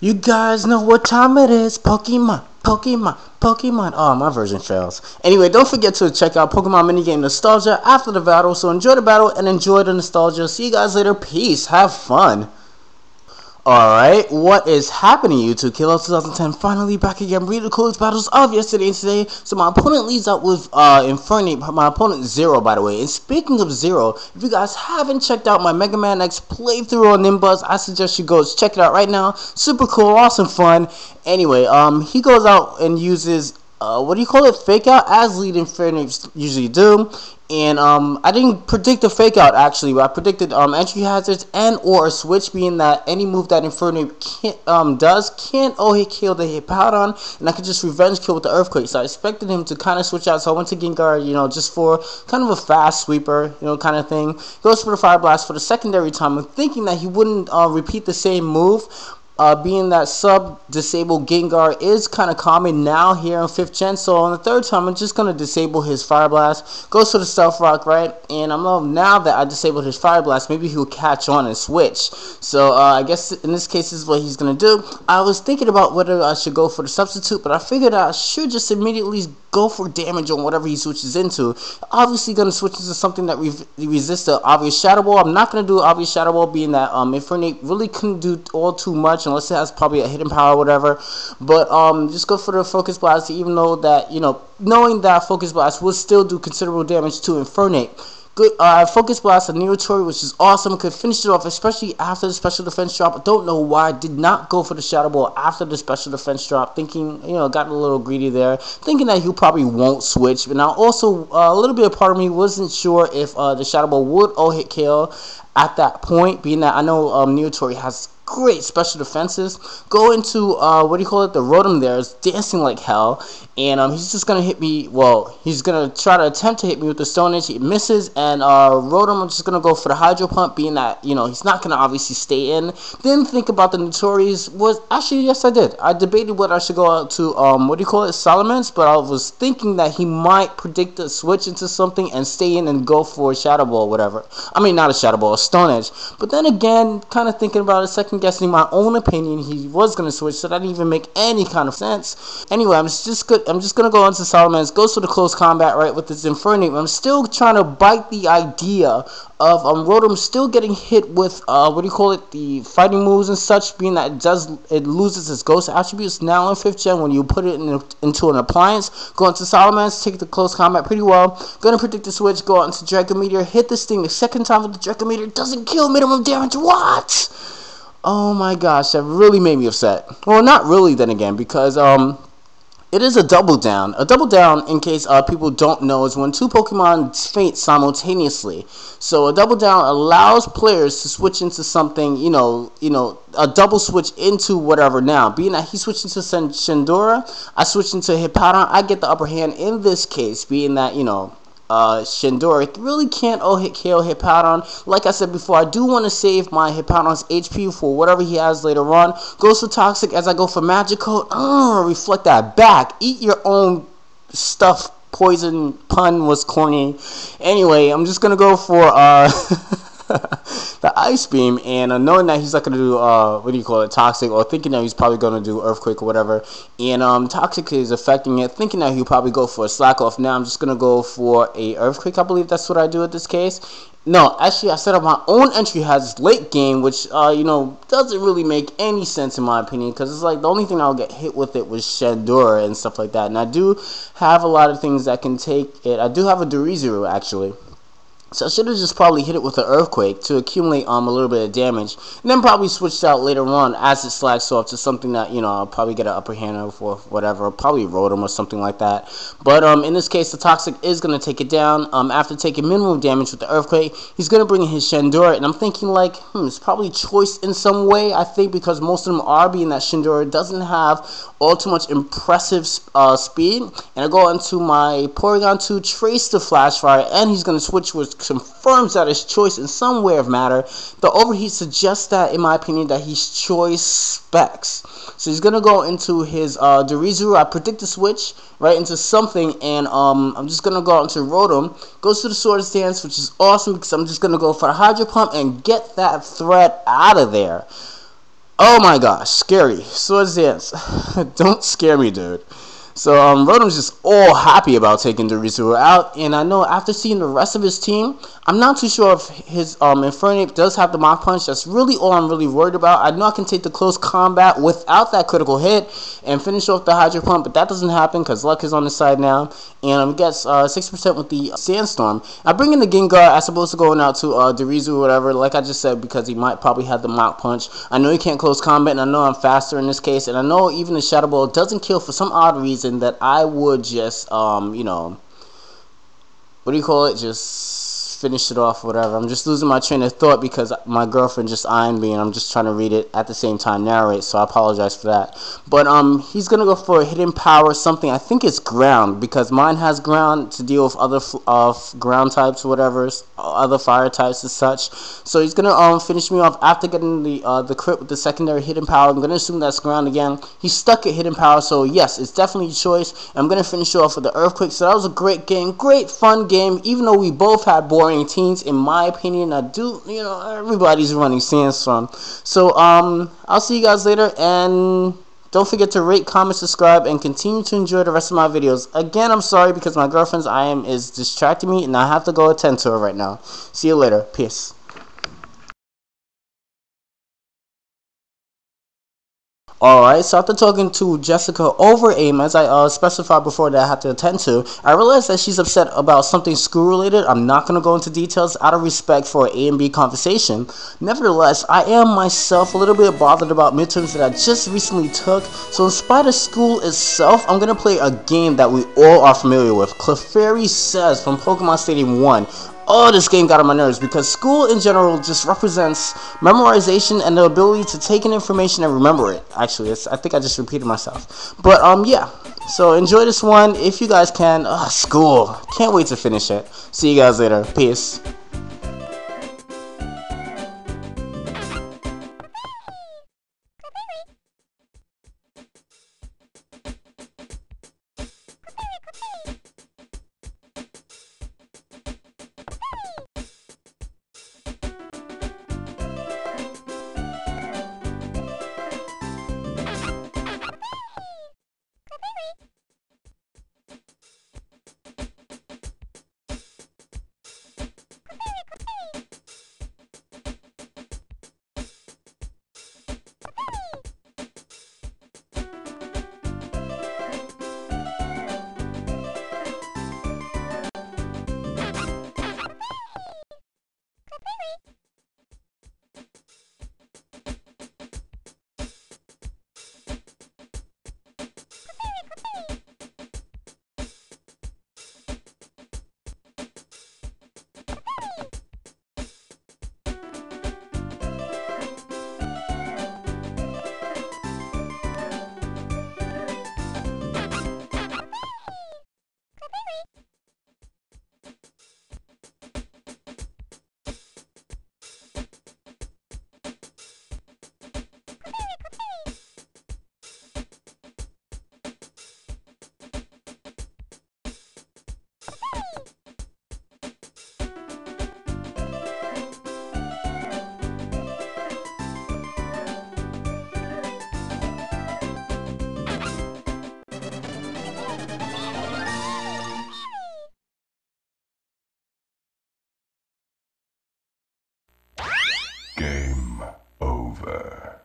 You guys know what time it is. Pokemon, Pokemon, Pokemon. Oh, my version fails. Anyway, don't forget to check out Pokemon Minigame Nostalgia after the battle. So enjoy the battle and enjoy the nostalgia. See you guys later. Peace. Have fun. Alright, what is happening, YouTube? Kilo 2010 finally back again, reading the coolest battles of yesterday and today. So my opponent leads out with Infernape, my opponent Zero, by the way. And speaking of Zero, if you guys haven't checked out my Mega Man X playthrough on Nimbus, I suggest you go check it out right now. Super cool, awesome fun. Anyway, he goes out and uses what do you call it? Fake out, as lead Infernape usually do. And I didn't predict a fake out actually, but I predicted entry hazards and or a switch, being that any move that Infernape can't hit kill the Hippowdon, and I could just revenge kill with the Earthquake. So I expected him to kind of switch out, so I went to Gengar, you know, just for kind of a fast sweeper, you know, kind of thing. Goes for the Fire Blast for the secondary time, and thinking that he wouldn't repeat the same move. Being that sub-disabled Gengar is kind of common now here in 5th gen, so on the third time I'm just going to disable his Fire Blast. Goes for the Stealth Rock, right? And I'm now that I disabled his Fire Blast, maybe he'll catch on and switch. So I guess in this case this is what he's going to do. I was thinking about whether I should go for the substitute, but I figured I should just immediately go for damage on whatever he switches into. Obviously going to switch into something that resists the obvious Shadow Ball. I'm not going to do obvious Shadow Ball, being that Infernape really couldn't do all too much unless it has probably a hidden power or whatever. But just go for the Focus Blast, even though that, you know, knowing that Focus Blast will still do considerable damage to Infernape. Good, Focus Blast on Neotori, which is awesome. Could finish it off, especially after the special defense drop. I don't know why I did not go for the Shadow Ball after the special defense drop. Thinking, you know, got a little greedy there. Thinking that he probably won't switch. But now also, a little bit of part of me wasn't sure if the Shadow Ball would all-hit kill at that point. Being that I know Neotori has great special defenses. Go into what do you call it? The Rotom there is dancing like hell, and he's just gonna hit me. Well, he's gonna try to attempt to hit me with the Stone Edge. It misses, and Rotom, I'm just gonna go for the Hydro Pump, being that, you know, he's not gonna obviously stay in. Didn't think about the Notorious. Was actually, yes, I did. I debated whether I should go out to what do you call it, Salamence, but I was thinking that he might predict a switch into something and stay in and go for a Shadow Ball, whatever. I mean, not a Shadow Ball, a Stone Edge. But then again, kind of thinking about it, second guessing my own opinion, he was gonna switch, so that didn't even make any kind of sense. Anyway, I'm just gonna go into Salamence. Goes for the close combat, right, with this Infernape. I'm still trying to bite the idea of Rotom still getting hit with what do you call it, the fighting moves and such, being that it loses its ghost attributes now in 5th gen when you put it into an appliance. Go into Salamence, take the close combat pretty well. Gonna predict the switch, go out into Draco Meteor, hit this thing the second time with the Draco Meteor, doesn't kill, minimum damage. What? Oh my gosh, that really made me upset. Well, not really then again, because it is a double down. A double down, in case people don't know, is when two Pokemon faint simultaneously. So a double down allows players to switch into something, you know, a double switch into whatever now. Being that he switched into Shandora, I switched into Hippowdon, I get the upper hand in this case, being that, you know, Shandora really can't all-hit KO Hippowdon. Like I said before, I do want to save my Hippowdon's HP for whatever he has later on. Goes for Toxic as I go for Magicoat. Reflect that back. Eat your own stuff. Poison pun was corny. Anyway, I'm just gonna go for the Ice Beam, and knowing that he's not going to do, what do you call it, Toxic, or thinking that he's probably going to do Earthquake or whatever, and Toxic is affecting it, thinking that he'll probably go for a Slack Off. Now I'm just going to go for a Earthquake. I believe that's what I do in this case. No, actually I set up my own entry hazards late game, which, you know, doesn't really make any sense in my opinion, because it's like the only thing I'll get hit with it was Shandora and stuff like that, and I do have a lot of things that can take it. I do have a Durizuru, actually. So I should have just probably hit it with an Earthquake to accumulate a little bit of damage, and then probably switched out later on as it slacks off to something that, you know, I'll probably get an upper hand of or whatever, probably Rotom or something like that. But in this case, the Toxic is going to take it down. After taking minimum damage with the Earthquake, he's going to bring in his Shandora, and I'm thinking like, it's probably choice in some way, I think, because most of them are, being that Shandora doesn't have all too much impressive speed. And I go into my Porygon 2, trace the Flash Fire, and he's going to switch with confirms that his choice in some way of matter. The overheat suggests that, in my opinion, that he's choice specs. So he's gonna go into his Durizuru. I predict the switch right into something, and I'm just gonna go out into Rotom. Goes to the Swords Dance, which is awesome because I'm just gonna go for the Hydro Pump and get that threat out of there. Oh my gosh, scary. Swords Dance. Don't scare me, dude. So Rotom's just all happy about taking Dorizu out, and I know after seeing the rest of his team, I'm not too sure if his Infernape does have the Mach Punch. That's really all I'm really worried about. I know I can take the close combat without that critical hit and finish off the Hydro Pump, but that doesn't happen because luck is on his side now, and gets 6% with the Sandstorm. I bring in the Gengar as opposed to going out to Dorizu or whatever, like I just said, because he might probably have the Mach Punch. I know he can't close combat, and I know I'm faster in this case, and I know even the Shadow Ball doesn't kill for some odd reason that I would just, you know, what do you call it? Just finish it off, whatever. I'm just losing my train of thought because my girlfriend just eyeing me, and I'm just trying to read it at the same time narrate. So I apologize for that. But he's gonna go for a hidden power, something I think it's ground because mine has ground to deal with other ground types, or whatever, other fire types and such. So he's gonna finish me off after getting the crit with the secondary hidden power. I'm gonna assume that's ground again. He's stuck at hidden power, so yes, it's definitely a choice. I'm gonna finish it off with the earthquake. So that was a great game, great fun game. Even though we both had boring teams, in my opinion, everybody's running Sandstorm. So I'll see you guys later, and don't forget to rate, comment, subscribe, and continue to enjoy the rest of my videos. Again, I'm sorry because my girlfriend's is distracting me, and I have to go attend to her right now. See you later. Peace. Alright, so after talking to Jessica over AIM, as I specified before that I had to attend to, I realized that she's upset about something school related. I'm not going to go into details out of respect for an A and B conversation. Nevertheless, I am myself a little bit bothered about midterms that I just recently took. So in spite of school itself, I'm going to play a game that we all are familiar with. Clefairy Says from Pokemon Stadium 1. Oh, this game got on my nerves because school in general just represents memorization and the ability to take in information and remember it. Actually, I think I just repeated myself. But yeah. So enjoy this one if you guys can. School. Can't wait to finish it. See you guys later. Peace. Game over.